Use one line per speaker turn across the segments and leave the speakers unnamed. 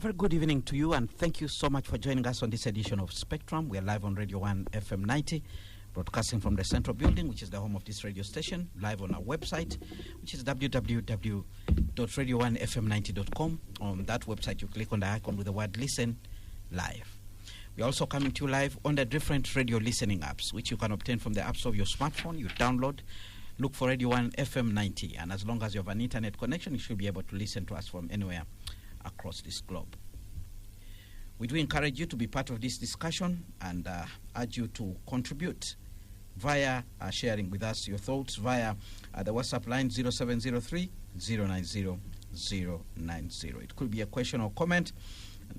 very good evening to you, and thank you so much for joining us on this edition of Spectrum. We are live on Radio 1 FM 90, broadcasting from the Central Building, which is the home of this radio station, live on our website, which is www.radio1fm90.com. On that website, you click on the icon with the word Listen Live. We're also coming to you live on the different radio listening apps, which you can obtain from the apps of your smartphone. You download, look for Radio 1 FM 90, and as long as you have an internet connection, you should be able to listen to us from anywhere across this globe. We do encourage you to be part of this discussion and urge you to contribute via sharing with us your thoughts via the WhatsApp line 0703 090 090. It could be a question or comment,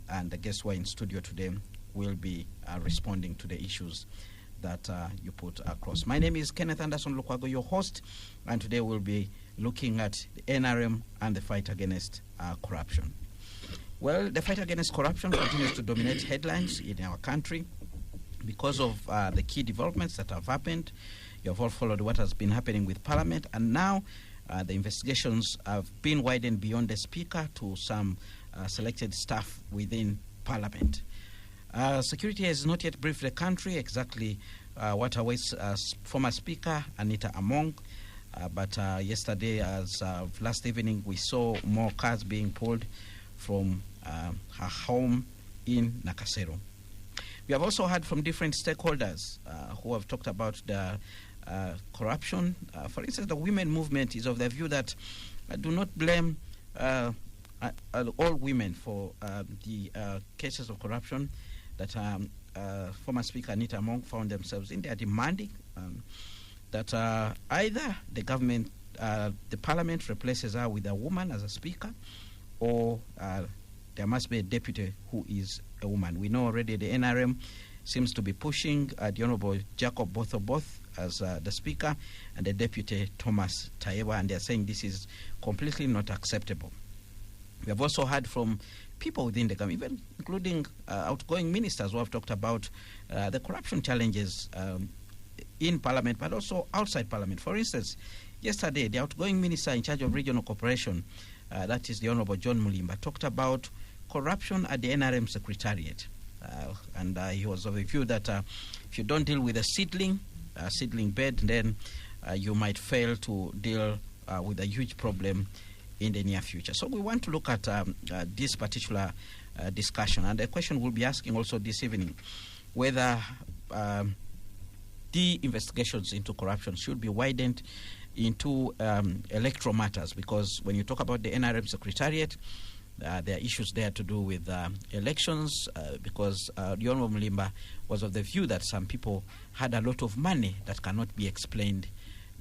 and the guests who are in studio today will be responding to the issues that you put across. My name is Kenneth Lukwago, your host, and today we'll be looking at the NRM and the fight against corruption. Well, the fight against corruption continues to dominate headlines in our country because of the key developments that have happened. You have all followed what has been happening with Parliament, and now the investigations have been widened beyond the Speaker to some selected staff within Parliament. Security has not yet briefed the country exactly what awaits former Speaker Anita Among, but yesterday, as of last evening, we saw more cars being pulled from her home in Nakasero. We have also heard from different stakeholders who have talked about the corruption. For instance, the women movement is of the view that do not blame all women for the cases of corruption that former Speaker Anita Among found themselves in. They are demanding that either the government, the Parliament replaces her with a woman as a Speaker, or there must be a deputy who is a woman. We know already the NRM seems to be pushing the Honorable Jacob Bothoboth as the Speaker and the Deputy Thomas Tayewa, and they are saying this is completely not acceptable. We have also heard from people within the government, even including outgoing ministers who have talked about the corruption challenges in Parliament, but also outside Parliament. For instance, yesterday, the outgoing minister in charge of regional cooperation, that is the Honorable John Mulimba, talked about corruption at the NRM Secretariat. And he was of a view that if you don't deal with a seedling bed, then you might fail to deal with a huge problem in the near future. So we want to look at this particular discussion. And the question we'll be asking also this evening, whether the investigations into corruption should be widened into electoral matters, because when you talk about the NRM Secretariat, there are issues there to do with elections, because the Honorable Mulimba was of the view that some people had a lot of money that cannot be explained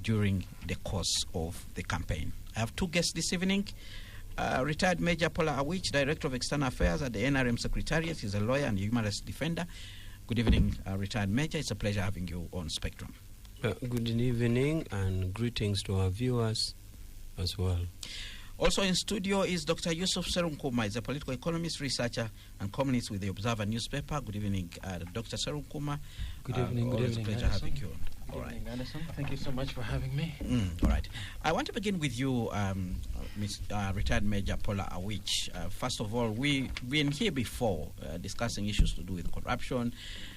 during the course of the campaign. I have two guests this evening. Retired Major Pollar Awich, Director of External Affairs at the NRM Secretariat. He's a lawyer and a human rights defender. Good evening, Retired Major. It's a pleasure having you on Spectrum.
Good evening and greetings to our viewers as well.
Also in studio is Dr. Yusuf Serunkuma. He's a political economist, researcher, and columnist with the Observer newspaper. Good evening, Dr. Serunkuma.
Good evening. Good evening.
It's a pleasure having you on.
Good evening, Anderson. Thank you so much for having me.
All right. I want to begin with you, retired Major Pollar Awich. First of all, we've been here before discussing issues to do with corruption.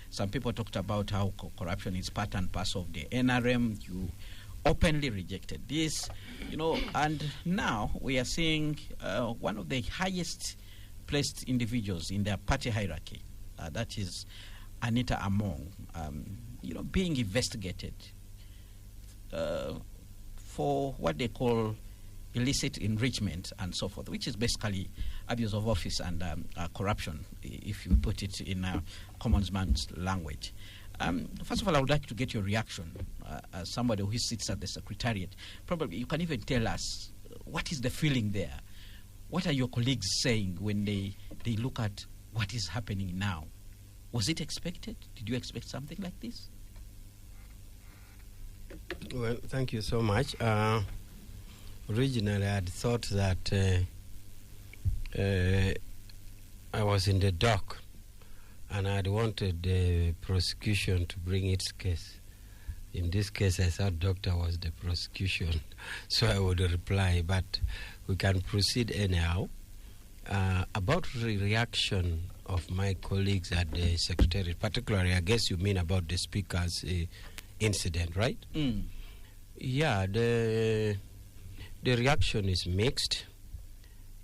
Some people talked about how corruption is part and parcel of the NRM. You openly rejected this, and now we are seeing one of the highest placed individuals in their party hierarchy, that is Anita Among, being investigated for what they call illicit enrichment and so forth, which is basically abuse of office and corruption, if you put it in a common man's language. First of all, I would like to get your reaction as somebody who sits at the Secretariat. Probably you can even tell us what is the feeling there. What are your colleagues saying when they look at what is happening now? Was it expected? Did you expect something like this?
Well, thank you so much. Originally, I had thought that I was in the dock and I had wanted the prosecution to bring its case. In this case, I thought doctor was the prosecution, so I would reply, but we can proceed anyhow. about the reaction of my colleagues at the Secretariat, particularly, I guess you mean about the Speaker's incident, right? Yeah, the reaction is mixed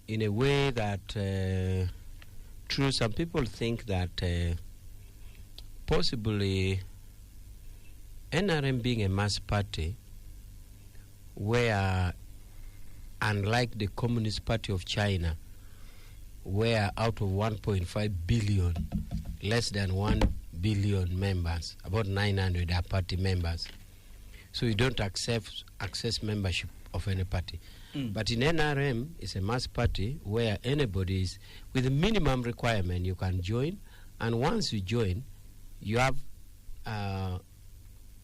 in a way that, true, some people think that possibly NRM being a mass party, where, unlike the Communist Party of China, where out of 1.5 billion, less than 1 billion members, about 900 are party members. So you don't access membership of any party. But in NRM, it's a mass party where anybody is, with a minimum requirement, you can join. And once you join, you have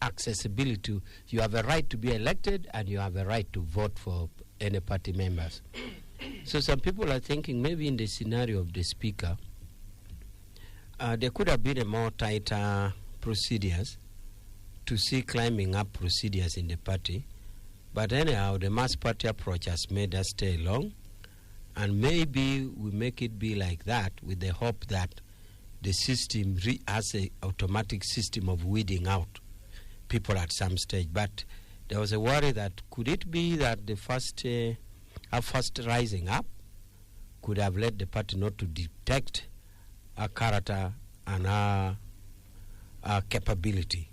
accessibility to, you have a right to be elected and you have a right to vote for any party members. So some people are thinking maybe in the scenario of the Speaker, there could have been a more tighter procedures to see climbing up procedures in the party. But anyhow, the mass party approach has made us stay long, and maybe we make it be like that with the hope that the system has an automatic system of weeding out people at some stage. But there was a worry that could it be that the first rising up could have led the party not to detect our character and our capability.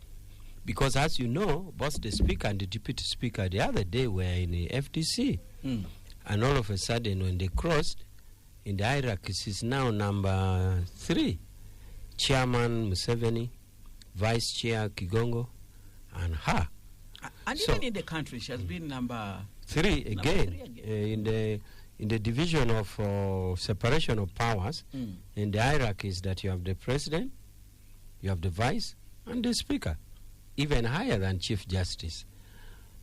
Because as you know, both the Speaker and the Deputy Speaker the other day were in the FDC. And all of a sudden when they crossed, in the hierarchies is now number 3. Chairman Museveni, Vice Chair Kigongo, and her.
And so, even in the country, she has been number
3 again. In the division of separation of powers, in the hierarchies that you have the President, you have the Vice, and the Speaker, even higher than Chief Justice.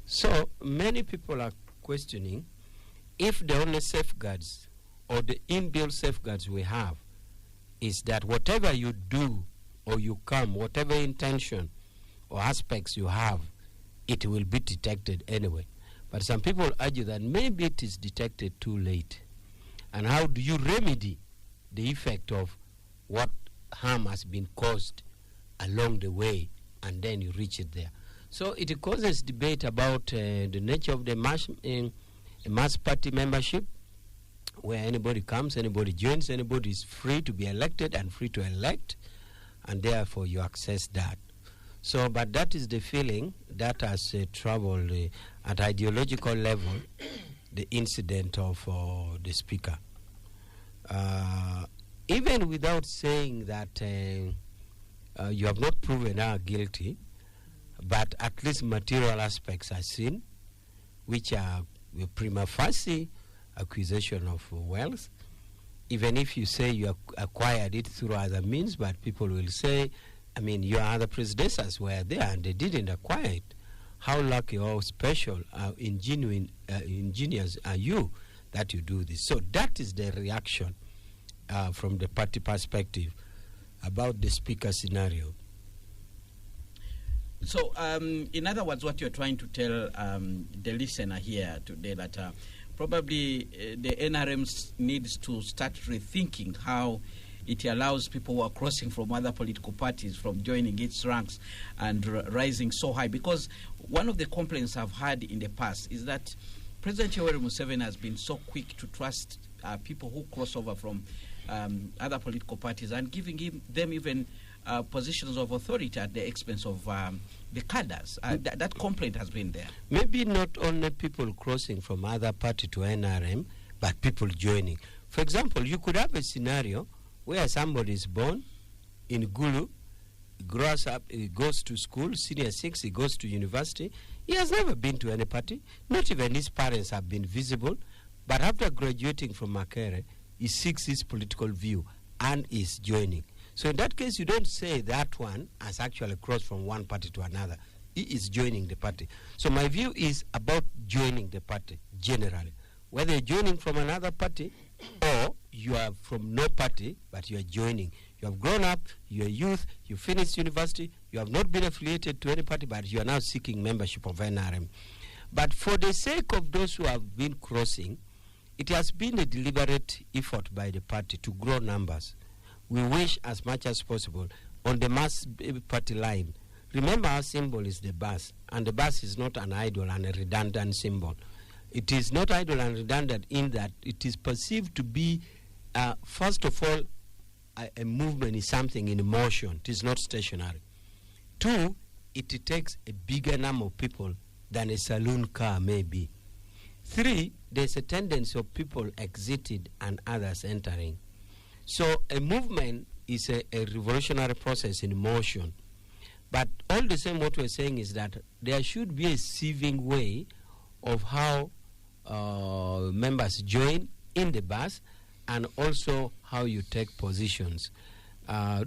So many people are questioning if the only safeguards or the inbuilt safeguards we have is that whatever you do or you come, whatever intention or aspects you have, it will be detected anyway. But some people argue that maybe it is detected too late. And how do you remedy the effect of what harm has been caused along the way, and then you reach it there? So it causes debate about the nature of the mass party membership, where anybody comes, anybody joins, anybody is free to be elected and free to elect, and therefore you access that. So, but that is the feeling that has troubled at ideological level the incident of the Speaker. Even without saying that you have not proven her guilty, but at least material aspects are seen, which are prima facie accusation of wealth. Even if you say you acquired it through other means, but people will say, I mean, your other predecessors were there and they didn't acquire it. How lucky or special, ingenious are you that you do this? So that is the reaction from the party perspective about the Speaker scenario.
So, in other words, what you're trying to tell the listener here today that probably the NRM needs to start rethinking how it allows people who are crossing from other political parties from joining its ranks and rising so high. Because one of the complaints I've had in the past is that President Yoweri Museveni has been so quick to trust people who cross over from other political parties and giving them even positions of authority at the expense of the cadres. That complaint has been there.
Maybe not only people crossing from other party to NRM, but people joining. For example, you could have a scenario where somebody is born in Gulu, grows up, he goes to school, senior 6, he goes to university. He has never been to any party. Not even his parents have been visible. But after graduating from Makerere, he seeks his political view and is joining. So in that case, you don't say that one has actually crossed from one party to another. He is joining the party. So my view is about joining the party generally. Whether you're joining from another party or you are from no party, but you are joining. You have grown up, you're a youth, you finished university, you have not been affiliated to any party, but you are now seeking membership of NRM. But for the sake of those who have been crossing, it has been a deliberate effort by the party to grow numbers. We wish as much as possible on the mass party line. Remember, our symbol is the bus, and the bus is not an idle and a redundant symbol. It is not idle and redundant in that it is perceived to be, first of all, a movement is something in motion. It is not stationary. 2, it takes a bigger number of people than a saloon car may be. 3, there's a tendency of people exited and others entering. So a movement is a revolutionary process in motion. But all the same, what we're saying is that there should be a sieving way of how members join in the bus, and also how you take positions. A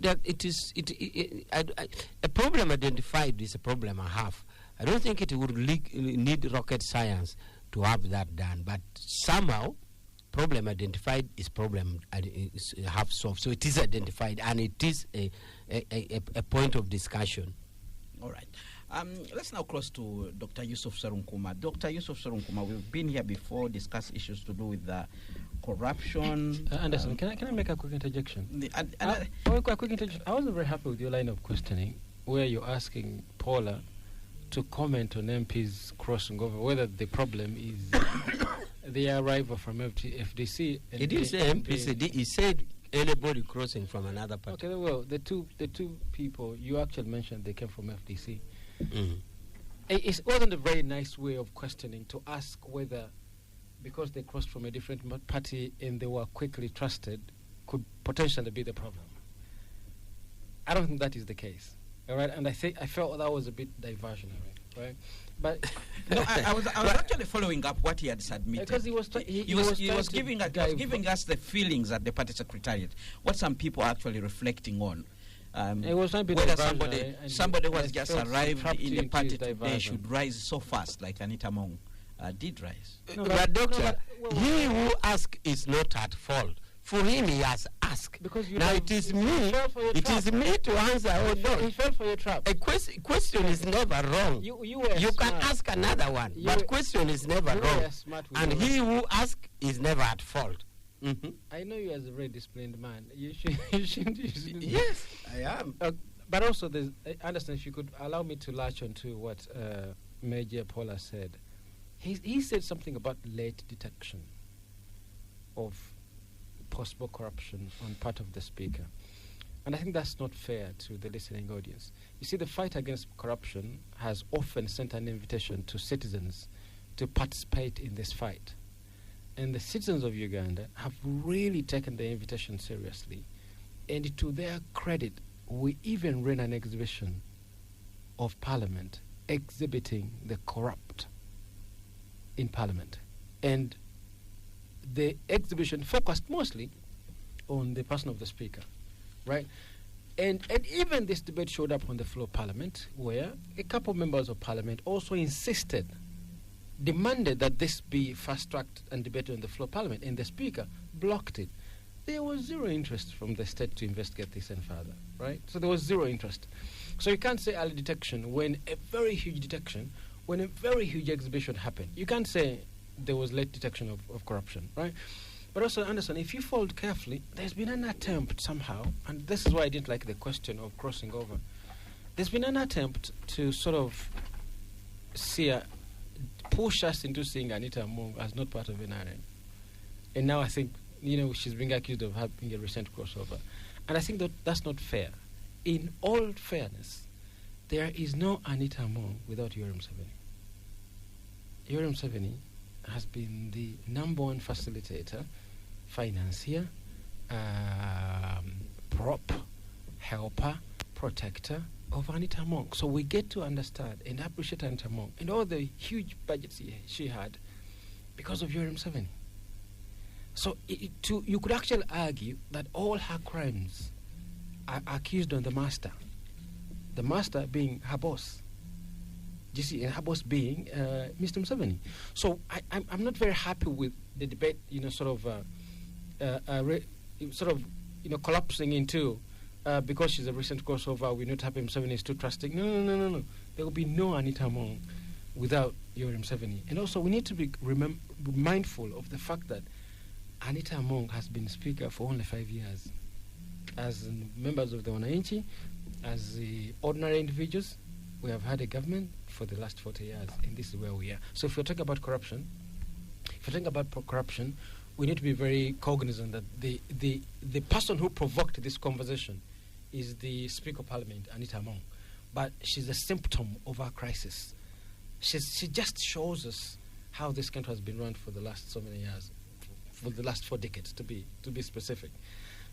problem identified is a problem I have. I don't think it would need rocket science to have that done, but somehow problem identified is problem have solved. So it is identified, and it is a point of discussion.
All right. Let's now cross to Dr. Yusuf Serunkuma. Dr. Yusuf Serunkuma, we've been here before, discussed issues to do with corruption.
Anderson, can I make a quick interjection? A quick interjection. I wasn't very happy with your line of questioning, where you're asking Pollar to comment on MPs crossing over, whether the problem is the arrival from FDC.
He didn't say MPC. He said anybody crossing from another party.
Okay, well, the two people you actually mentioned, they came from FDC. Mm-hmm. It wasn't a very nice way of questioning to ask whether, because they crossed from a different party and they were quickly trusted, could potentially be the problem. I don't think that is the case. All right, and I felt that was a bit diversionary, right? But
no, I was actually following up what he had submitted,
because he was
giving us the feelings at the party secretariat, what some people are actually reflecting on.
It was not
whether somebody who has just arrived in the party today should rise so fast like Anita Mong did rise.
But doctor, he who asks is not at fault. For him, he has asked.
Because
now it is me. It is me to answer.
He fell for your trap.
A question is never wrong. You can ask another one, but question is never wrong. And he who asks is never at fault. Mm-hmm.
I know you as a very disciplined man. You shouldn't.
Yes, I am.
But also, I understand, if you could allow me to latch on to what Major Pollar said. He said something about late detection of possible corruption on part of the speaker. And I think that's not fair to the listening audience. You see, the fight against corruption has often sent an invitation to citizens to participate in this fight. And the citizens of Uganda have really taken the invitation seriously. And to their credit, we even ran an exhibition of Parliament exhibiting the corrupt in Parliament. And the exhibition focused mostly on the person of the speaker, right? And even this debate showed up on the floor of Parliament, where a couple of members of Parliament also demanded that this be fast-tracked and debated on the floor of Parliament, and the speaker blocked it. There was zero interest from the state to investigate this and further, right? So there was zero interest. So you can't say early detection when a very huge exhibition happened. You can't say there was late detection of corruption, right? But also, Anderson, if you followed carefully, there's been an attempt somehow, and this is why I didn't like the question of crossing over. There's been an attempt to sort of push us into seeing Anita Mong as not part of NRM. And now I think, she's being accused of having a recent crossover. And I think that's not fair. In all fairness, there is no Anita Mong without Yoweri Museveni. Yoweri Museveni has been the number one facilitator, financier, prop, helper, protector of Anita Mong. So we get to understand and appreciate Anita Mong and all the huge budgets she had because of Yoweri Museveni. So you could actually argue that all her crimes are accused on the master being her boss. You see, and her boss being Mr. Museveni. So I'm not very happy with the debate, collapsing into because she's a recent crossover, we're not happy Museveni is too trusting. No. There will be no Anita Mong without Yoweri Museveni. And also, we need to be mindful of the fact that Anita Among has been Speaker for only 5 years. As members of the Wananchi, as ordinary individuals, we have had a government for the last 40 years, and this is where we are. So if you're talking about corruption, we need to be very cognizant that the person who provoked this conversation is the Speaker of Parliament, Anita Among. But she's a symptom of our crisis. She just shows us how this country has been run for the last so many years, for the last 4 decades, to be specific.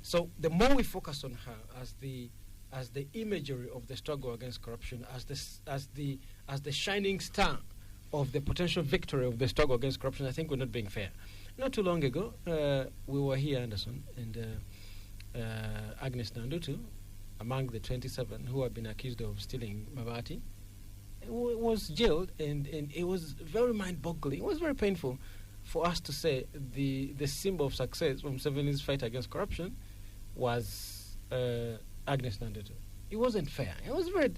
So the more we focus on her as the imagery of the struggle against corruption, as the shining star of the potential victory of the struggle against corruption, I think we're not being fair. Not too long ago, we were here, Anderson, and Agnes Nandutu, among the 27 who have been accused of stealing Mabati, was jailed, and it was very mind-boggling. It was very painful for us to say the symbol of success from Museveni's fight against corruption was Agnes Nandutu. It wasn't fair. It was a very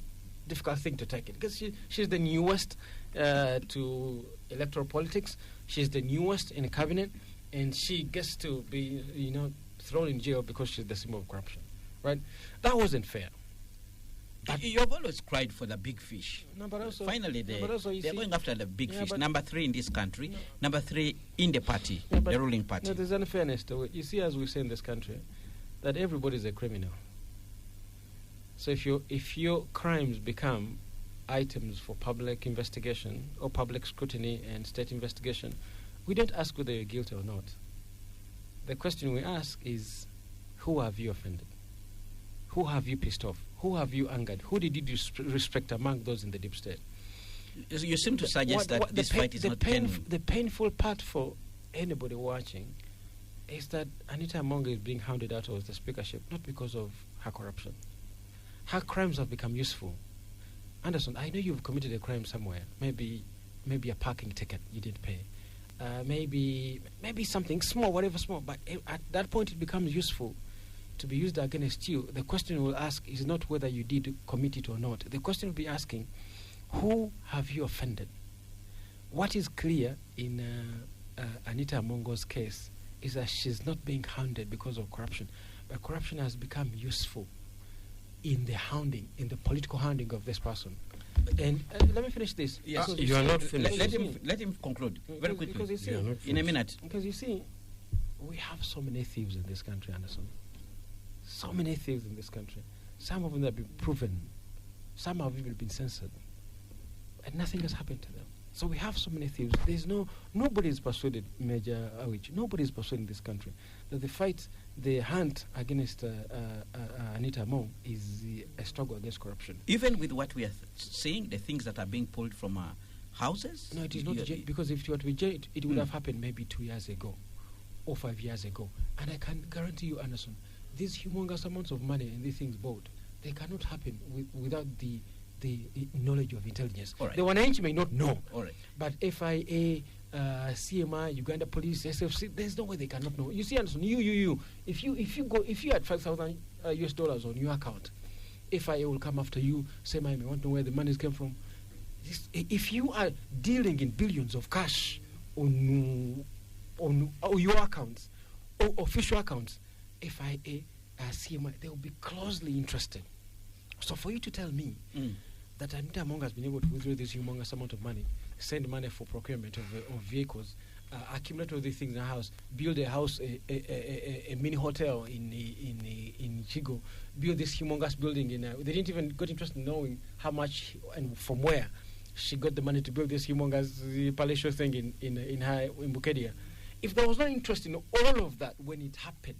difficult thing to take it, because she's the newest to electoral politics. She's the newest in the cabinet, and she gets to be, thrown in jail because she's the symbol of corruption, right? That wasn't fair. But
you have always cried for the big fish.
No, but also,
finally, they're going after the big fish. Number 3 in this country, number 3 in the party, the ruling party.
No, there's unfairness to it. You see, as we say in this country, that everybody is a criminal. So if your crimes become items for public investigation or public scrutiny and state investigation, we don't ask whether you're guilty or not. The question we ask is, who have you offended? Who have you pissed off? Who have you angered? Who did you disrespect among those in the deep state?
You seem to suggest that this fight is not genuine.
The painful part for anybody watching is that Anita Among is being hounded out of the speakership, not because of her corruption. Her crimes have become useful. Anderson, I know you've committed a crime somewhere. Maybe a parking ticket you didn't pay. Maybe something small, whatever small. But at that point, it becomes useful to be used against you. The question we'll ask is not whether you did commit it or not. The question we'll be asking, who have you offended? What is clear in Anita Among's case is that she's not being hounded because of corruption, but corruption has become useful in the hounding, in the political hounding of this person. And let me finish this.
Yes,
you are not finished.
Let him conclude very quickly.
Because you see,
in a minute.
Because you see, we have so many thieves in this country, Anderson. So many thieves in this country. Some of them have been proven. Some have even been censored. And nothing has happened to them. So we have so many thieves. Nobody is persuaded, Major Awich, nobody is persuading this country that the hunt against Anita Among is a struggle against corruption.
Even with what we are seeing, the things that are being pulled from our houses?
No, it is not, because if it were to be jailed, it would have happened maybe 2 years ago or 5 years ago. And I can guarantee you, Anderson, these humongous amounts of money and these things bought, they cannot happen without the knowledge of intelligence.
Right.
The Wananchi may not know,
right, but
FIA, CMI, Uganda Police, SFC, there's no way they cannot know. You see, Anderson, if you had $5,000 US on your account, FIA will come after you. CMI may want to know where the money came from. If you are dealing in billions of cash on your accounts or official accounts, FIA, CMI, they will be closely interested. So for you to tell me that Anita Among has been able to withdraw this humongous amount of money, send money for procurement of vehicles, accumulate all these things in a house, build a house, a mini hotel in Chigo, build this humongous building they didn't even got interested in knowing how much and from where she got the money to build this humongous palatial thing in Bukedia. If there was no interest in all of that when it happened,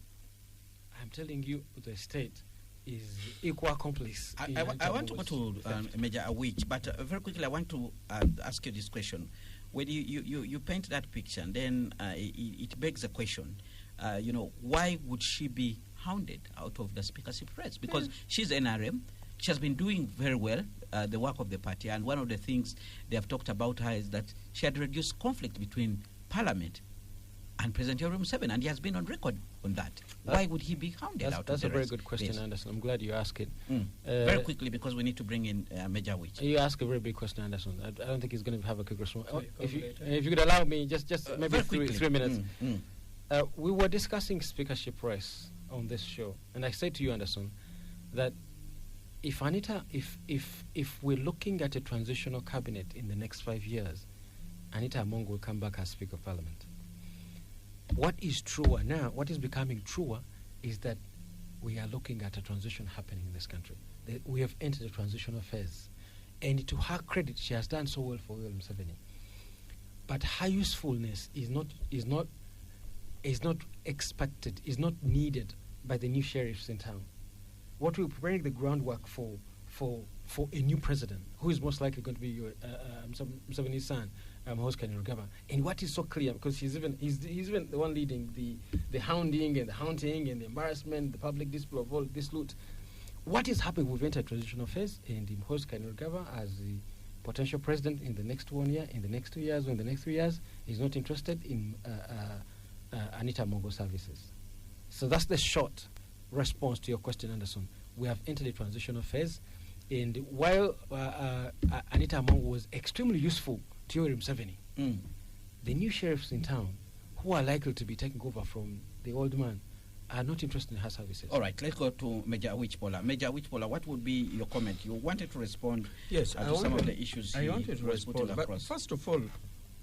I'm telling you, the state is equal accomplice.
I want to go to Major Awich, but very quickly I want to ask you this question. When you paint that picture, and then it begs a question, why would she be hounded out of the speakership race? Because she's NRM, she has been doing very well, the work of the party, and one of the things they have talked about her is that she had reduced conflict between Parliament and President Yoweri Museveni, and he has been on record on that. Why would he be hounded out of the race?
That's a very good question, Anderson. I'm glad you asked it.
Very quickly, because we need to bring in Major Awich.
You ask a very big question, Anderson. I don't think he's going to have a quick response. If you could allow me, just maybe 3 minutes. We were discussing speakership race on this show, and I said to you, Anderson, that if we're looking at a transitional cabinet in the next 5 years, Anita Among will come back as Speaker of Parliament. What is truer now, what is becoming truer, is that we are looking at a transition happening in this country. We have entered a transitional phase. And to her credit, she has done so well for William Museveni. But her usefulness is not expected, is not needed by the new sheriffs in town. What we're preparing the groundwork for a new president, who is most likely going to be Museveni's son, Kenneth. And what is so clear, because he's even the one leading the hounding and the haunting and the embarrassment, the public display of all this loot. What is happening? We've entered a transitional phase, and Kenneth as the potential president in the next 1 year, in the next 2 years, or in the next 3 years, is not interested in Anita Mongo services. So that's the short response to your question, Anderson. We have entered a transitional phase, and while Anita Mongo was extremely useful to Yoweri Museveni, the new sheriffs in town, who are likely to be taking over from the old man, are not interested in her services.
All right, let's go to Major Awich Pollar. Major Awich Pollar, what would be your comment? You wanted to respond to some of the issues
I wanted to respond, but first of all,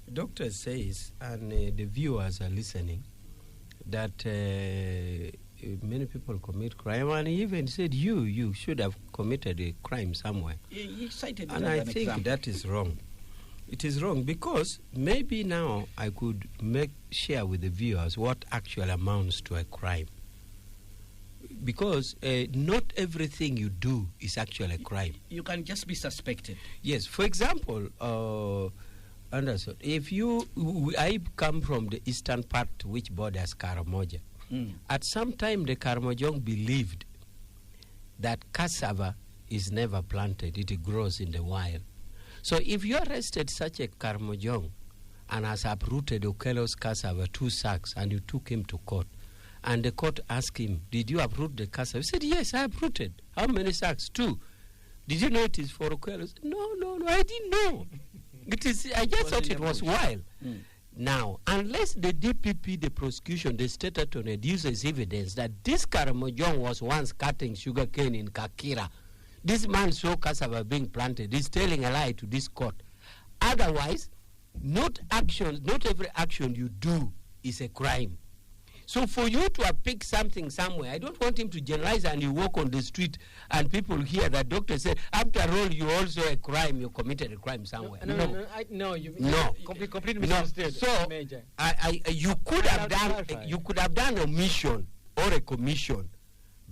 the doctor says, and the viewers are listening, that many people commit crime, and he even said you should have committed a crime somewhere.
He cited
and I think that is wrong. It is wrong because maybe now I could share with the viewers what actually amounts to a crime. Because not everything you do is actually a crime.
You can just be suspected.
Yes. For example, Anderson, I come from the eastern part which borders Karamoja. At some time, the Karamojong believed that cassava is never planted; it grows in the wild. So if you arrested such a Karamojong and has uprooted Okello's cassava 2 sacks and you took him to court, and the court asked him, "Did you uproot the cassava?" He said, "Yes, I uprooted." "How many sacks?" 2. "Did you know it is for Okello?" No, I didn't know. I just thought it was wild. Now, unless the DPP, the prosecution, the state attorney uses evidence that this Karamojong was once cutting sugarcane in Kakira, this man saw cassava being planted, he's telling a lie to this court. Otherwise, not every action you do is a crime. So for you to have picked something somewhere, I don't want him to generalize and you walk on the street and people hear that doctor said, after all, you also a crime, you committed a crime somewhere.
No. Completely
misunderstood. So you could have done a mission or a commission,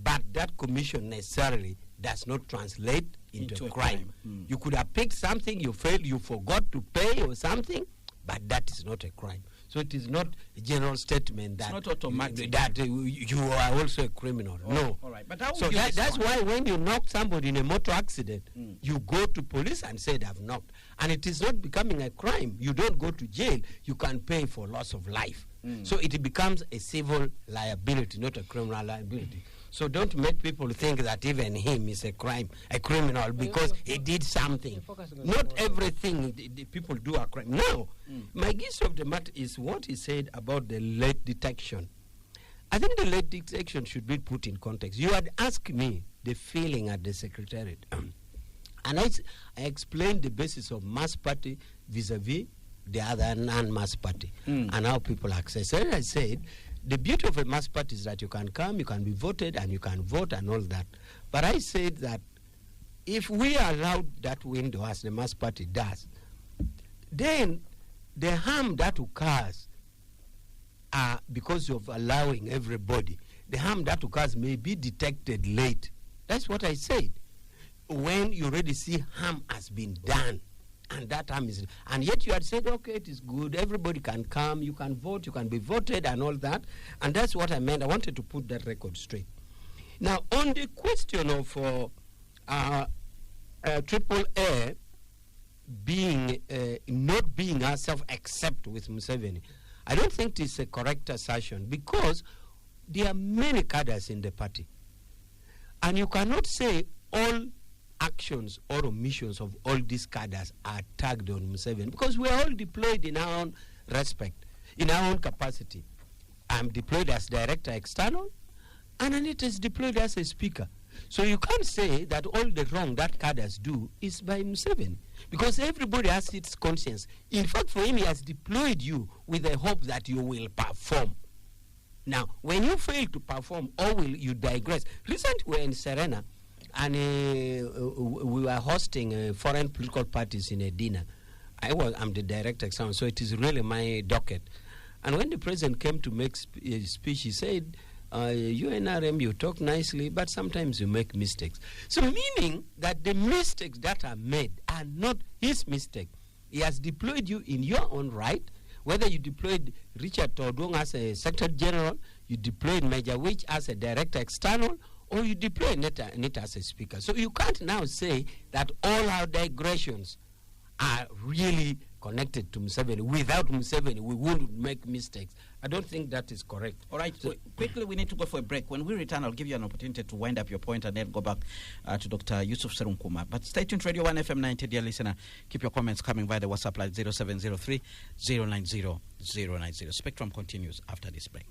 but that commission necessarily does not translate into a crime. You could have picked something, you failed, you forgot to pay or something, but that is not a crime. So it is not a general statement that,
it's not automatic.
That you are also a criminal. No.
All right. But
so that's why when you knock somebody in a motor accident, you go to police and say, "I've knocked." And it is not becoming a crime. You don't go to jail. You can pay for loss of life. So it becomes a civil liability, not a criminal liability. So don't make people think that even him is a criminal because he did something. Not everything the people do are crime. No. My gist of the matter is what he said about the late detection. I think the late detection should be put in context. You had asked me the feeling at the Secretariat. And I explained the basis of mass party vis-a-vis the other non-mass party and how people access. And I said, the beauty of a mass party is that you can come, you can be voted, and you can vote and all that. But I said that if we allowed that window, as the mass party does, then the harm that occurs because of allowing everybody, the harm that occurs may be detected late. That's what I said. When you already see harm has been done, and that harm is, and yet you had said, okay, it is good, everybody can come, you can vote, you can be voted and all that, and that's what I meant. I wanted to put that record straight. Now, on the question of Triple A being not being herself except with Museveni, I don't think it's a correct assertion because there are many cadres in the party, and you cannot say all actions or omissions of all these cadres are tagged on Museveni because we are all deployed in our own respect, in our own capacity. I'm deployed as director external, and Anita is deployed as a speaker. So you can't say that all the wrong that cadres do is by Museveni, because everybody has its conscience. In fact, for him, he has deployed you with the hope that you will perform. Now, when you fail to perform, or will you digress? Recently, we were in Serena, and we were hosting foreign political parties in a dinner. I'm the director external, so it is really my docket. And when the president came to make a speech, he said, you NRM, you talk nicely, but sometimes you make mistakes. So meaning that the mistakes that are made are not his mistake. He has deployed you in your own right, whether you deployed Richard Todung as a Secretary General, you deployed Major Awich as a Director External, or you deployed Neta as a Speaker. So you can't now say that all our digressions are really connected to Museveni. Without Museveni, we wouldn't make mistakes. I don't think that is correct.
All right, so quickly we need to go for a break. When we return, I'll give you an opportunity to wind up your point and then go back to Dr. Yusuf Serunkuma. But stay tuned, Radio 1 FM 90, dear listener. Keep your comments coming via the WhatsApp line 0703 090 090. Spectrum continues after this break.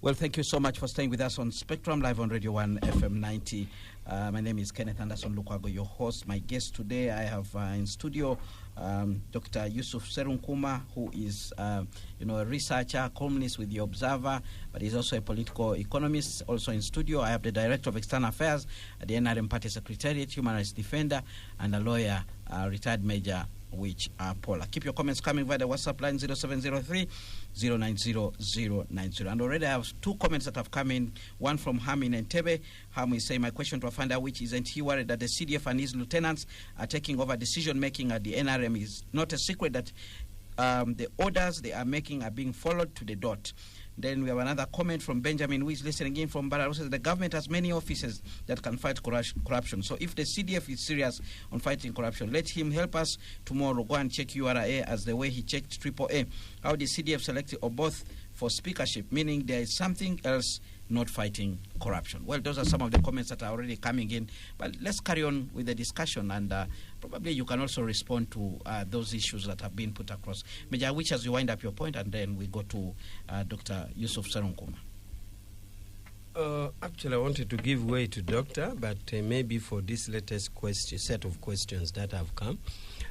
Well, thank you so much for staying with us on Spectrum, live on Radio 1 FM 90. My name is Kenneth Anderson Lukwago, your host. My guest today, I have in studio Dr. Yusuf Serunkuma, who is a researcher, columnist with The Observer, but he's also a political economist. Also in studio, I have the Director of External Affairs at the NRM Party Secretariat, Human Rights Defender, and a lawyer, retired Major Awich Pollar. Keep your comments coming via the WhatsApp line 0703 090 090. And already I have two comments that have come in. One from Ham in Entebbe. Ham is saying, my question to Afanda, which isn't he worried that the CDF and his lieutenants are taking over decision making at the NRM? Is not a secret that the orders they are making are being followed to the dot. Then we have another comment from Benjamin, who is listening in from Barra, who says the government has many officers that can fight corruption. So if the CDF is serious on fighting corruption, let him help us tomorrow. Go and check URA as the way he checked AAA. How did CDF select or both for speakership, meaning there is something else not fighting corruption? Well, those are some of the comments that are already coming in. But let's carry on with the discussion, and probably you can also respond to those issues that have been put across. Major Awich, as you wind up your point, and then we go to Dr. Yusuf Serunkuma.
Actually, I wanted to give way to Doctor, but maybe for this latest set of questions that have come,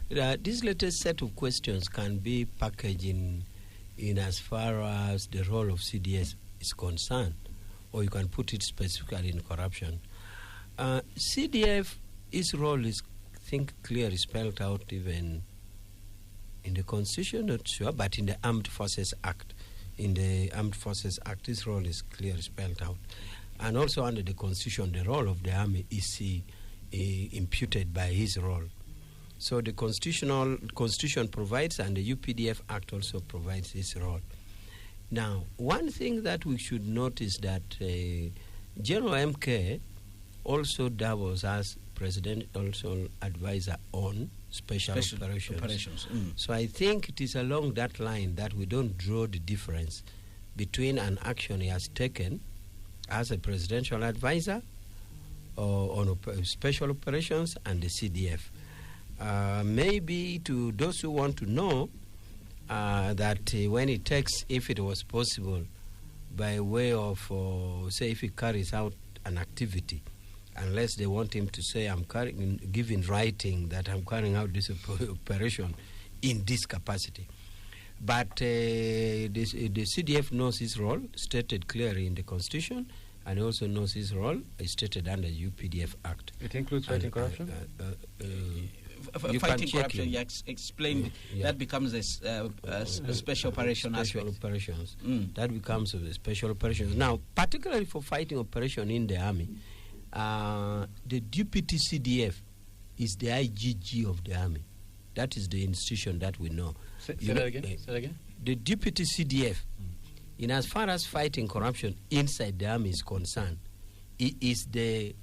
this latest set of questions can be packaged in as far as the role of CDS is concerned, or you can put it specifically in corruption. CDF, its role is, I think, clearly spelled out even in the Constitution, not sure, but in the Armed Forces Act. In the Armed Forces Act, its role is clearly spelled out. And also under the Constitution, the role of the Army is imputed by his role. So the Constitution provides, and the UPDF Act also provides his role. Now, one thing that we should note is that General MK also doubles as presidential advisor on special operations. So I think it is along that line that we don't draw the difference between an action he has taken as a presidential advisor on special operations and the CDF. Maybe to those who want to know that when he takes, if it was possible, by way of, say, if he carries out an activity, unless they want him to say, giving writing that I'm carrying out this operation in this capacity. But the CDF knows his role, stated clearly in the Constitution, and he also knows his role, stated under the UPDF Act.
It includes fighting corruption?
Fighting corruption, you explained, that becomes a special operation
special aspect. Operations. That becomes a special operations. Now, particularly for fighting operation in the Army, the deputy CDF is the IGG of the Army. That is the institution that we know.
Say that again?
The deputy CDF, in as far as fighting corruption inside the Army is concerned, he is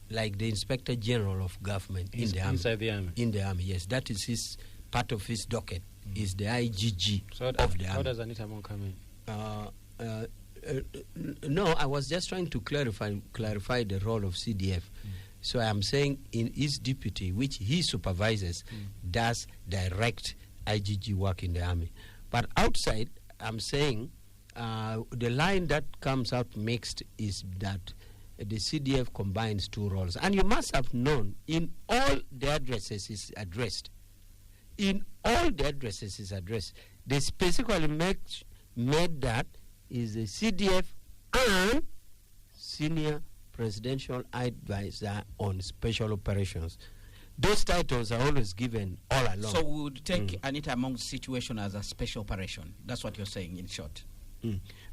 like the Inspector General of Government in the Army.
Inside the Army?
In the Army, yes. That is part of his docket, is the IGG of the Army.
How does Anita Mon come
in? No, I was just trying to clarify the role of CDF. So I am saying in his deputy, which he supervises, does direct IGG work in the Army. But outside, I'm saying the line that comes out mixed is that the CDF combines two roles. And you must have known, in all the addresses is addressed. In all the addresses is addressed. They specifically made that is the CDF and Senior Presidential Advisor on Special Operations. Those titles are always given all along.
So we would take Anita Among's situation as a special operation. That's what you're saying, in short.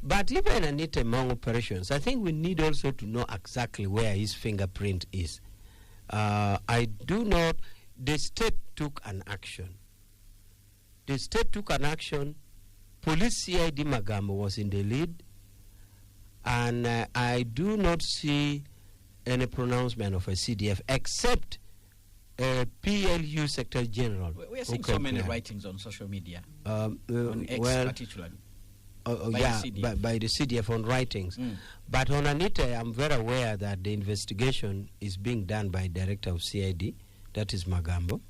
But even Anita Among operations, I think we need also to know exactly where his fingerprint is. I do not. The state took an action. The state took an action. Police CID Magambo was in the lead, and I do not see any pronouncement of a CDF except PLU Secretary General.
We are seeing so many writings on social media, on X particularly.
By the CDF on writings. But on Anita, I'm very aware that the investigation is being done by Director of CID, that is Magambo,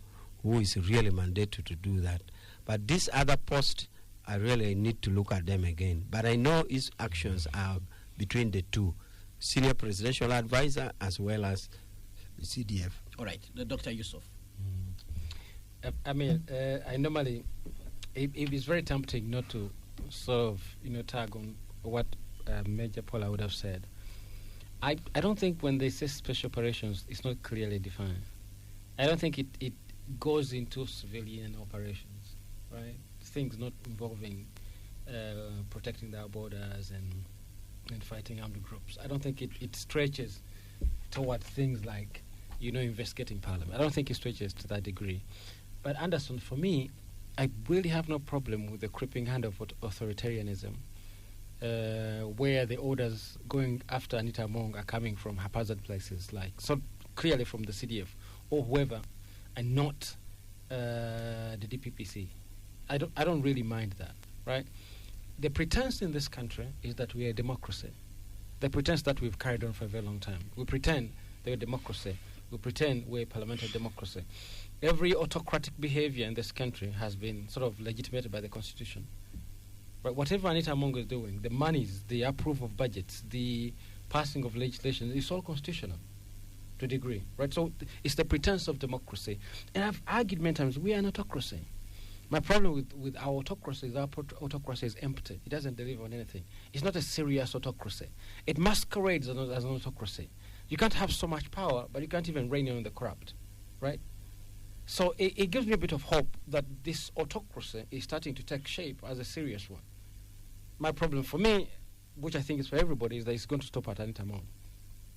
who is really mandated to do that. But this other post, I really need to look at them again. But I know his actions are between the two, Senior Presidential Advisor as well as the CDF.
All right, Dr. Yusuf.
I normally, it is very tempting not to sort of, tag on what Major Pollar would have said. I don't think when they say special operations, it's not clearly defined. I don't think it goes into civilian operations, right? Things not involving protecting our borders and fighting armed groups. I don't think it stretches toward things like, investigating parliament. I don't think it stretches to that degree. But Anderson, for me, I really have no problem with the creeping hand of authoritarianism, where the orders going after Anita Among are coming from haphazard places, like so clearly from the CDF or whoever, and not the DPPC. I don't really mind that, right? The pretense in this country is that we are a democracy. The pretense that we've carried on for a very long time. We pretend they're a democracy. We pretend we're a parliamentary democracy. Every autocratic behavior in this country has been sort of legitimated by the Constitution. But whatever Anita Among is doing, the monies, the approval of budgets, the passing of legislation, it's all constitutional to a degree, right? So it's the pretense of democracy. And I've argued many times, we are an autocracy. My problem with our autocracy is our autocracy is empty. It doesn't deliver on anything. It's not a serious autocracy. It masquerades as an autocracy. You can't have so much power, but you can't even rein in the corrupt, right? So it gives me a bit of hope that this autocracy is starting to take shape as a serious one. My problem for me, which I think is for everybody, is that it's going to stop at Anita Among,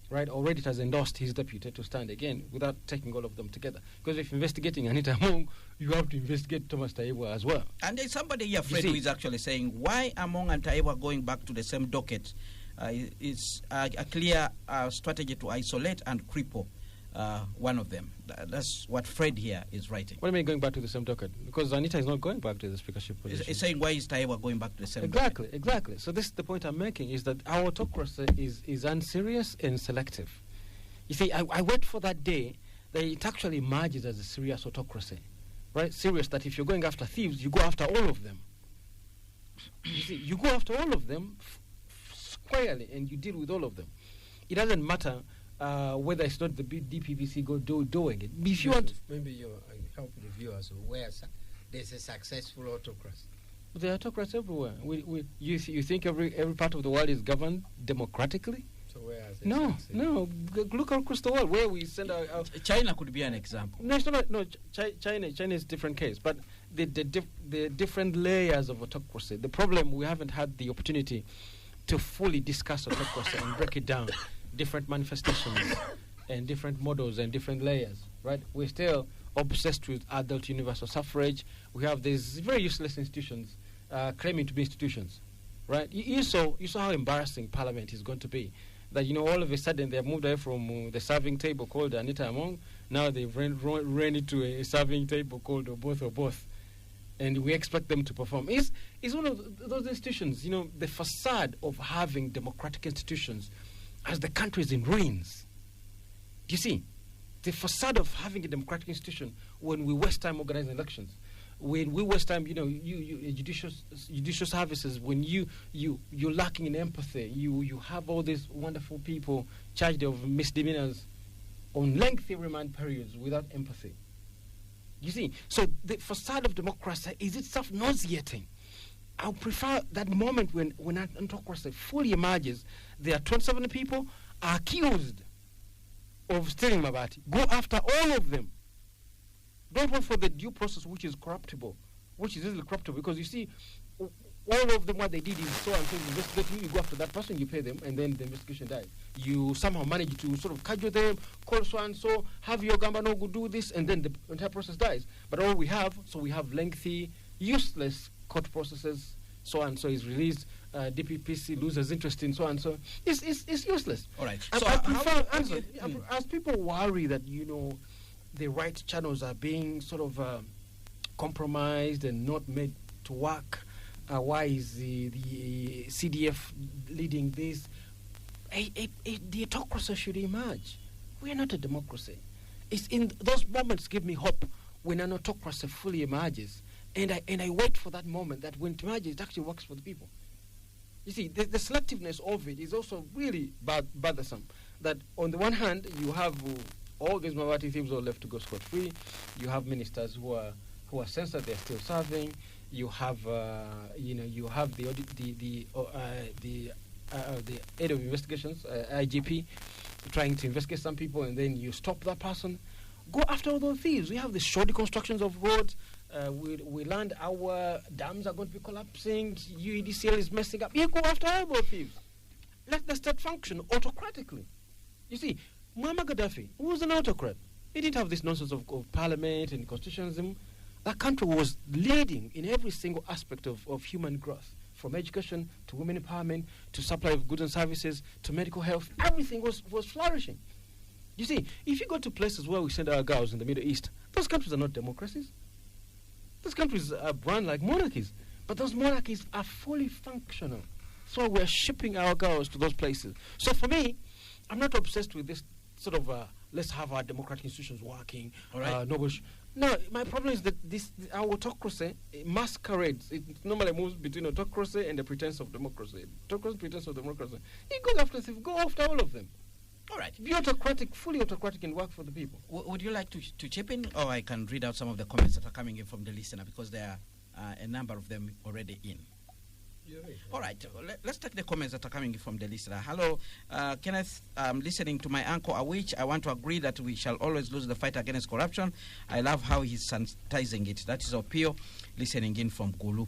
right? Already it has endorsed his deputy to stand again without taking all of them together. Because if investigating Anita Among, you have to investigate Thomas Taiwa as well.
And there's somebody here, Fred, who is actually saying, why Among and Taiwa going back to the same docket? It's a clear strategy to isolate and cripple one of them. That's what Fred here is writing.
What do you mean going back to the same docket? Because Anita is not going back to the speakership position.
He's saying, why is Taiwa going back to the same docket?
Exactly. So this is the point I'm making, is that our autocracy is unserious and selective. You see, I wait for that day that it actually emerges as a serious autocracy, right? Serious, that if you're going after thieves, you go after all of them. You see, you go after all of them squarely, and you deal with all of them. It doesn't matter whether it's not the DPPC doing it. If you want,
maybe you help the viewers where there's a successful autocracy.
There are autocrats everywhere. You think every part of the world is governed democratically?
So where is it?
No. Look across the world where we send our
China could be an example.
No, it's not. No, China is a different case. But the different layers of autocracy. The problem, we haven't had the opportunity to fully discuss autocracy and break it down, different manifestations and different models and different layers, right? We're still obsessed with adult universal suffrage. We have these very useless institutions claiming to be institutions, right? You saw how embarrassing Parliament is going to be. That, all of a sudden they have moved away from the serving table called Anita Among. Now they've ran into a serving table called both. And we expect them to perform. It's one of those institutions, the facade of having democratic institutions as the country is in ruins. Do you see? The facade of having a democratic institution when we waste time organizing elections. when we waste time, you judicial services, when you're lacking in empathy, you have all these wonderful people charged of misdemeanors on lengthy remand periods without empathy. You see, so the facade of democracy is itself nauseating. I would prefer that moment when autocracy fully emerges, there are 27 people are accused of stealing Mabati. Go after all of them. Don't wait for the due process, which is corruptible, which is easily corruptible, because you see, all of them, what they did is so and so investigate you, you go after that person, you pay them, and then the investigation dies. You somehow manage to sort of cajole them, call so and so, have your gambano go do this, and then the entire process dies. But all we have lengthy, useless court processes, so and so is released, DPPC loses interest in so and so. It's useless.
All right.
So I prefer, as people worry that, the right channels are being sort of compromised and not made to work. Why is the CDF leading this? The autocracy should emerge. We are not a democracy. It's in those moments give me hope when an autocracy fully emerges, and I wait for that moment that when it emerges, it actually works for the people. You see, the selectiveness of it is also really bothersome. That on the one hand, you have all these Mabati thieves are left to go scot-free. You have ministers who are censored; they're still serving. You have, you have the head of investigations, IGP, trying to investigate some people, and then you stop that person. Go after all those thieves. We have the shoddy constructions of roads. We learned our dams are going to be collapsing. UEDCL is messing up. You go after all those thieves. Let the state function autocratically. You see, Muammar Gaddafi was an autocrat. He didn't have this nonsense of parliament and constitutionalism. That country was leading in every single aspect of human growth, from education to women empowerment to supply of goods and services to medical health. Everything was flourishing. You see, if you go to places where we send our girls in the Middle East, those countries are not democracies. Those countries are run like monarchies, but those monarchies are fully functional. So we're shipping our girls to those places. So for me, I'm not obsessed with this sort of let's have our democratic institutions working.
All right.
No, my problem is that our autocracy masquerades. It normally moves between autocracy and the pretense of democracy. Autocracy, pretense of democracy. It goes after go after all of them.
All right.
Be autocratic, fully autocratic, and work for the people.
Would you like to chip in, or I can read out some of the comments that are coming in from the listener, because there are a number of them already in. All right, let's take the comments that are coming from the listener. Hello, Kenneth, I'm listening to my uncle Awich. I want to agree that we shall always lose the fight against corruption. I love how he's sanitizing it. That is Opio, listening in from Gulu.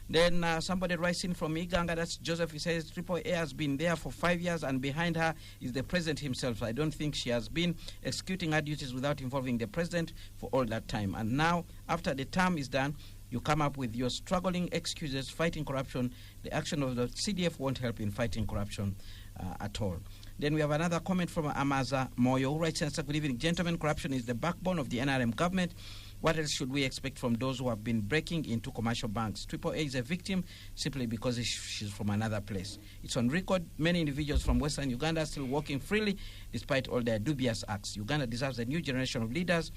Then somebody writes in from Iganga, that's Joseph. He says, Triple A has been there for 5 years, and behind her is the president himself. I don't think she has been executing her duties without involving the president for all that time. And now, after the term is done, you come up with your struggling excuses fighting corruption. The action of the CDF won't help in fighting corruption at all. Then we have another comment from Amaza Moyo, who writes, good evening, gentlemen. Corruption is the backbone of the NRM government. What else should we expect from those who have been breaking into commercial banks? Triple A is a victim simply because she's from another place. It's on record. Many individuals from Western Uganda are still walking freely despite all their dubious acts. Uganda deserves a new generation of leaders.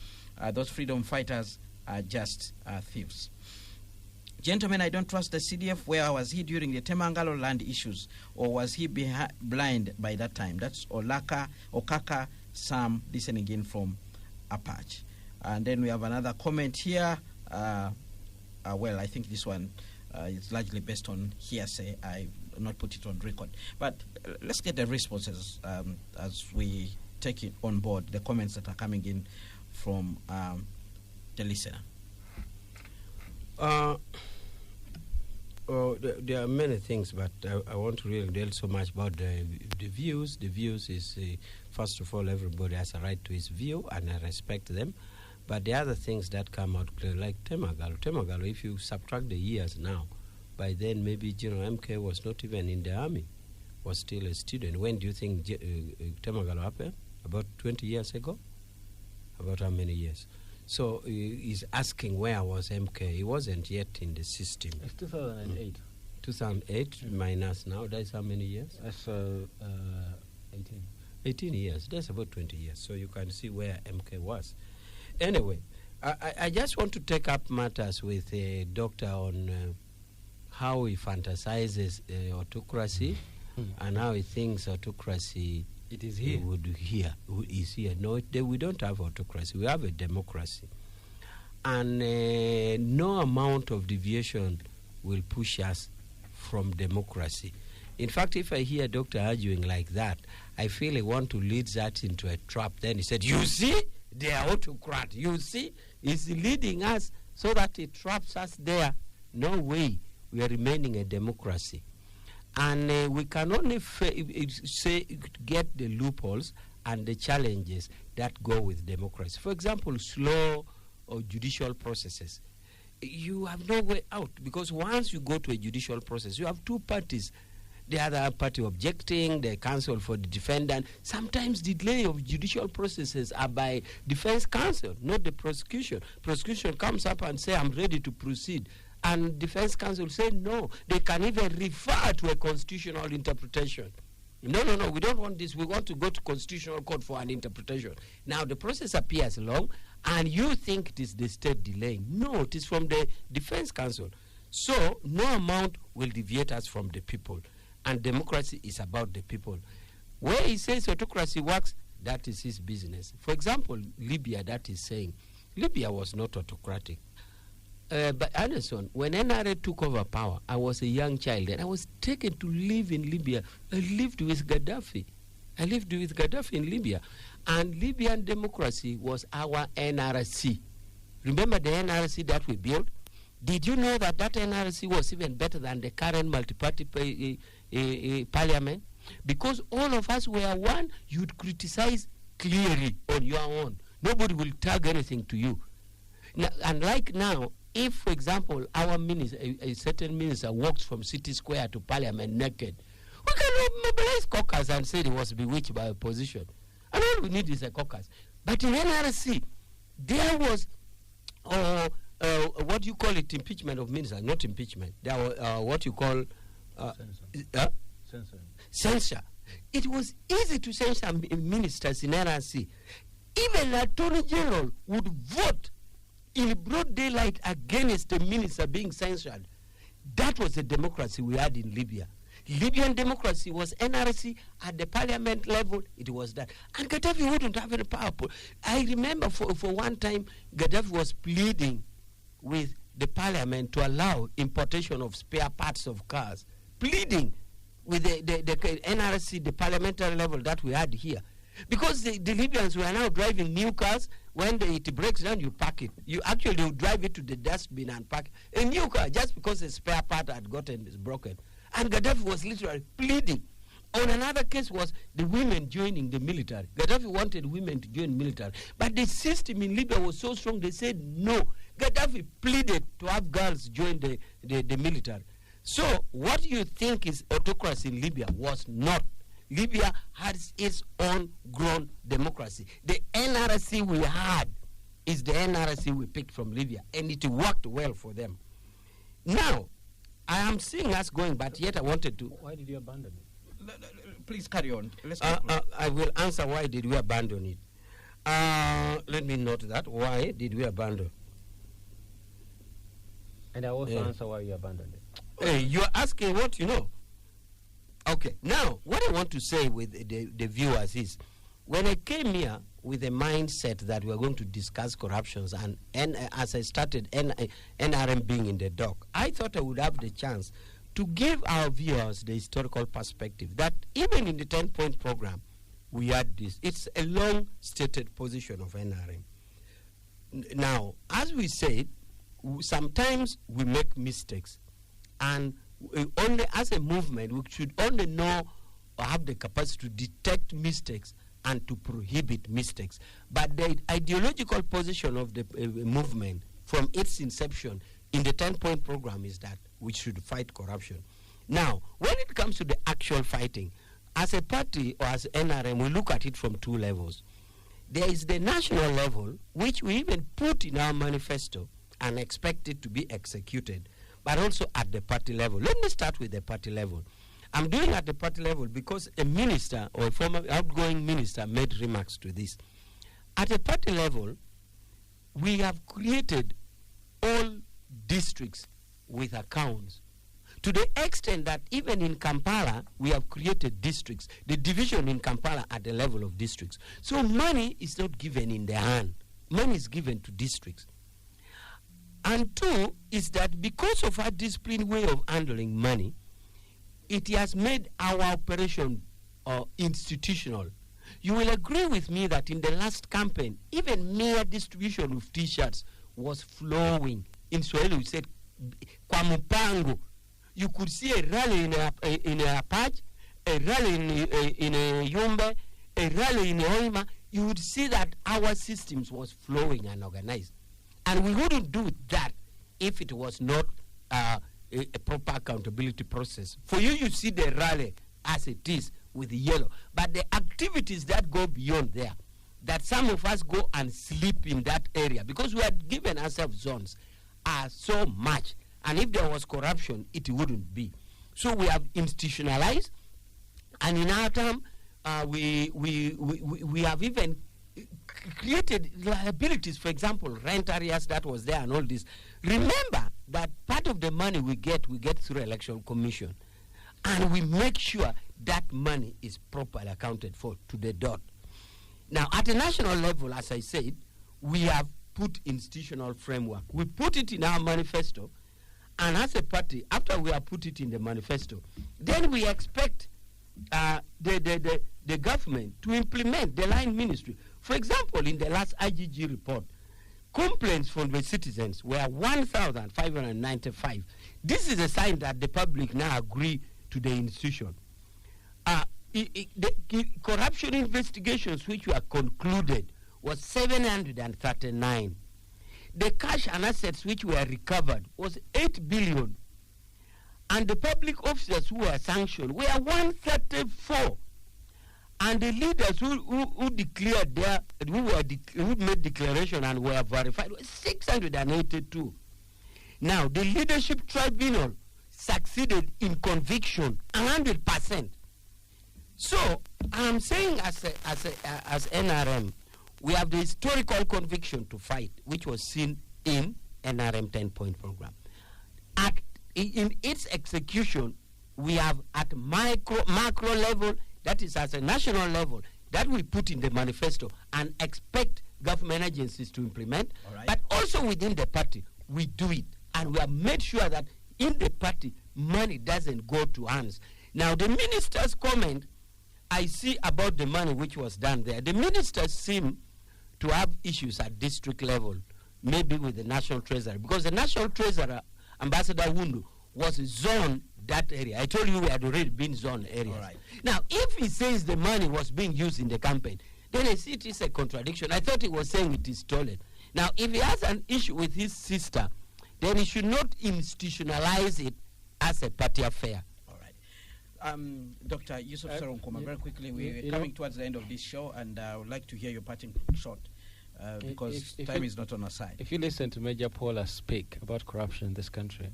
Those freedom fighters are just thieves. Gentlemen, I don't trust the CDF. Where was he during the Temangalo land issues? Or was he blind by that time? That's Okaka Sam, listening in from Apache. And then we have another comment here. Well, I think this one is largely based on hearsay. I've not put it on record. But let's get the responses as we take it on board, the comments that are coming in from the listener.
There are many things, but I want to really deal so much about the views. The views is, first of all, everybody has a right to his view, and I respect them. But the other things that come out clear, like Temagalo, if you subtract the years now, by then maybe General MK was not even in the army, was still a student. When do you think Temagalo happened? About 20 years ago? About how many years? So he's asking where was MK. He wasn't yet in the system.
It's 2008.
2008 minus now, that's how many years?
That's 18.
18 years. That's about 20 years. So you can see where MK was. Anyway, I just want to take up matters with a doctor on how he fantasizes autocracy and how he thinks autocracy
it is here.
Is here. No, we don't have autocracy. We have a democracy. And no amount of deviation will push us from democracy. In fact, if I hear Dr. arguing like that, I feel he want to lead that into a trap. Then he said, you see, they are autocrat. You see, he's leading us so that it traps us there. No way. We are remaining a democracy. And we can only get the loopholes and the challenges that go with democracy. For example, slow or judicial processes. You have no way out, because once you go to a judicial process, you have two parties. The other party objecting, the counsel for the defendant. Sometimes the delay of judicial processes are by defense counsel, not the prosecution. Prosecution comes up and say, I'm ready to proceed. And defense counsel say no. They can even refer to a constitutional interpretation. No, we don't want this. We want to go to constitutional court for an interpretation. Now the process appears long, and you think it is the state delaying. No, it is from the defense counsel. So no amount will deviate us from the people. And democracy is about the people. Where he says autocracy works, that is his business. For example, Libya, that is saying, Libya was not autocratic. But Anderson, when NRA took over power, I was a young child and I was taken to live in Libya. I lived with Gaddafi. In Libya. And Libyan democracy was our NRC. Remember the NRC that we built? Did you know that NRC was even better than the current multi-party parliament? Because all of us were one, you'd criticize clearly on your own. Nobody will tag anything to you. Now, unlike now, if, for example, our minister, a certain minister walks from City Square to Parliament naked, we can mobilize caucus and say he was bewitched by opposition. And all we need is a caucus. But in NRC, there was, what do you call it, impeachment of ministers, not impeachment. There were what you call censure. It was easy to censure ministers in NRC. Even the Attorney General would vote in broad daylight against the minister being censured. That was the democracy we had in Libya. Libyan democracy was NRC at the parliament level. It was that. And Gaddafi wouldn't have any power. I remember for one time, Gaddafi was pleading with the parliament to allow importation of spare parts of cars. Pleading with the NRC, the parliamentary level that we had here. Because the Libyans were now driving new cars. When it breaks down, you pack it. You actually drive it to the dustbin and pack a new car just because a spare part had gotten broken. And Gaddafi was literally pleading. On another case was the women joining the military. Gaddafi wanted women to join military. But the system in Libya was so strong, they said no. Gaddafi pleaded to have girls join the military. So what you think is autocracy in Libya was not. Libya has its own grown democracy. The NRC we had is the NRC we picked from Libya, and it worked well for them. Now, I am seeing us going, but yet I wanted to...
Why did you abandon it?
Please carry on. Let's
I will answer why did we abandon it. Let me note that. Why did we abandon?
And I also answer why you abandoned it.
Hey, you're asking what you know. Okay, now, what I want to say with the viewers is, when I came here with a mindset that we're going to discuss corruptions, and as I started NRM being in the dock, I thought I would have the chance to give our viewers the historical perspective that even in the 10-point program, we had this. It's a long-stated position of NRM. Now, as we said, sometimes we make mistakes, and only as a movement, we should only know or have the capacity to detect mistakes and to prohibit mistakes. But the ideological position of the movement from its inception in the 10-point program is that we should fight corruption. Now, when it comes to the actual fighting, as a party or as NRM, we look at it from two levels. There is the national level, which we even put in our manifesto and expect it to be executed, but also at the party level. Let me start with the party level. I'm doing at the party level because a minister or a former outgoing minister made remarks to this. At the party level, we have created all districts with accounts, to the extent that even in Kampala, we have created districts, the division in Kampala at the level of districts. So money is not given in the hand. Money is given to districts. And two is that because of our disciplined way of handling money, it has made our operation institutional. You will agree with me that in the last campaign, even mere distribution of T-shirts was flowing. In Swahili, we said, kwa mpango. You could see a rally in a patch, a rally in a Yumbe, a rally in a Hoima. You would see that our systems was flowing and organized. And we wouldn't do that if it was not a proper accountability process. For you, you see the rally as it is with the yellow. But the activities that go beyond there, that some of us go and sleep in that area, because we had given ourselves zones, are so much. And if there was corruption, it wouldn't be. So we have institutionalized, and in our term, we have even created liabilities. For example, rent areas that was there and all this. Remember that part of the money we get through election commission, and we make sure that money is properly accounted for to the dot. Now, at a national level, as I said, we have put institutional framework. We put it in our manifesto. And as a party, after we have put it in the manifesto, then we expect the government to implement the line ministry. For example, in the last IGG report, complaints from the citizens were 1,595. This is a sign that the public now agree to the institution. The corruption investigations which were concluded was 739. The cash and assets which were recovered was 8 billion. And the public officers who were sanctioned were 134. And the leaders who declared who made declaration and were verified were 682. Now, the leadership tribunal succeeded in conviction 100%. So, I'm saying as NRM, we have the historical conviction to fight, which was seen in NRM 10-point program. In its execution, we have at macro level, that is at a national level, that we put in the manifesto and expect government agencies to implement. Right. But also within the party, we do it. And we have made sure that in the party, money doesn't go to hands. Now, the minister's comment I see about the money which was done there, the ministers seem to have issues at district level, maybe with the National Treasurer, because the National Treasurer, Ambassador Wundu, was zoned that area. I told you we had already been zoned areas. Right. Now, if he says the money was being used in the campaign, then I see it is a contradiction. I thought he was saying it is stolen. Now, if he has an issue with his sister, then he should not institutionalize it as a party affair.
Dr. Yusuf Serunkuma, very quickly, we're coming towards the end of this show, and I would like to hear your parting shot, because time is not on our side.
If you listen to Major Pollar speak about corruption in this country,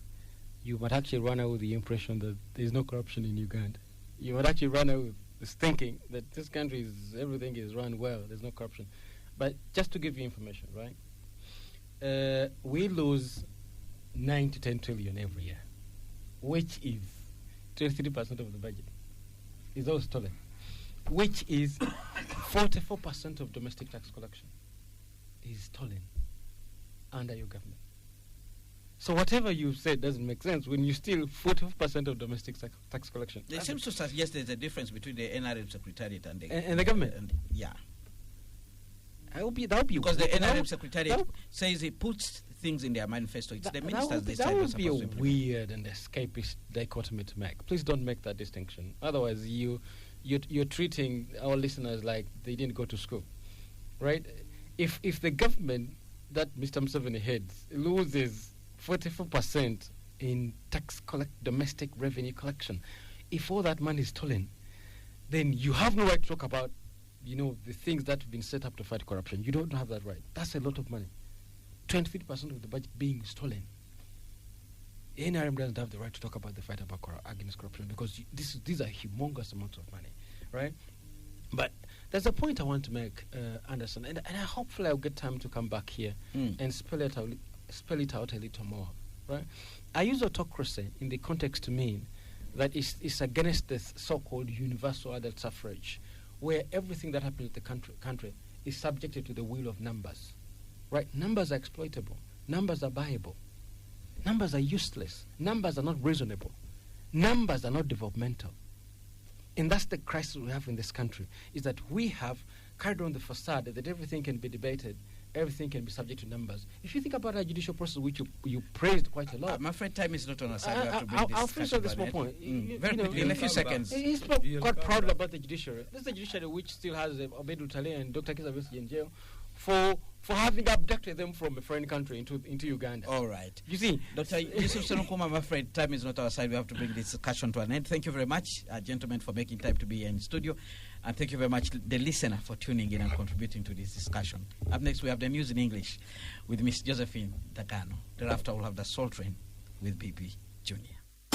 you might actually run out with the impression that there's no corruption in Uganda. You might actually run out with this thinking that this country everything is run well, there's no corruption. But just to give you information, right? We lose 9 to 10 trillion every year, which is 23% of the budget is all stolen, which is 44% of domestic tax collection is stolen under your government. So whatever you said doesn't make sense when you steal 44% of domestic tax collection.
It seems to suggest there's a difference between the NRM Secretariat and
the government.
Yeah.
That would be
because the NRM Secretariat says it puts things in their manifesto. It's the ministers this time.
That would be a weird and escapist dichotomy to make. Please don't make that distinction. Otherwise, you're treating our listeners like they didn't go to school, right? If the government that Mr. Museveni heads loses 44% in domestic revenue collection, if all that money is stolen, then you have no right to talk about, the things that have been set up to fight corruption. You don't have that right. That's a lot of money. 23% of the budget being stolen. NRM doesn't have the right to talk about the fight against corruption because these are humongous amounts of money, right? But There's a point I want to make, Anderson, and hopefully I'll get time to come back here and spell it out a little more. Right? I use autocracy in the context to mean that it's against the so-called universal adult suffrage, where everything that happens in the country is subjected to the will of numbers. Right? Numbers are exploitable. Numbers are buyable. Numbers are useless. Numbers are not reasonable. Numbers are not developmental. And that's the crisis we have in this country, is that we have carried on the facade that everything can be debated, everything can be subject to numbers. If you think about our judicial process, which you praised quite a lot.
I'm afraid time is not on our side. We have to bring
I'll finish on this small point.
Very quickly, in a few seconds.
He spoke quite proudly about the judiciary. This is the judiciary which still has Obedul Taleh and Dr. Kizza Besigye in jail for having abducted them from a foreign country into Uganda.
All right.
You see,
Dr. Yusuf Serunkuma, I'm afraid time is not our side. We have to bring this discussion to an end. Thank you very much, gentlemen, for making time to be here in studio. And thank you very much, the listener, for tuning in and contributing to this discussion. Up next, we have the news in English with Miss Josephine Dagano. Thereafter, we'll have the Soul Train with BP Jr.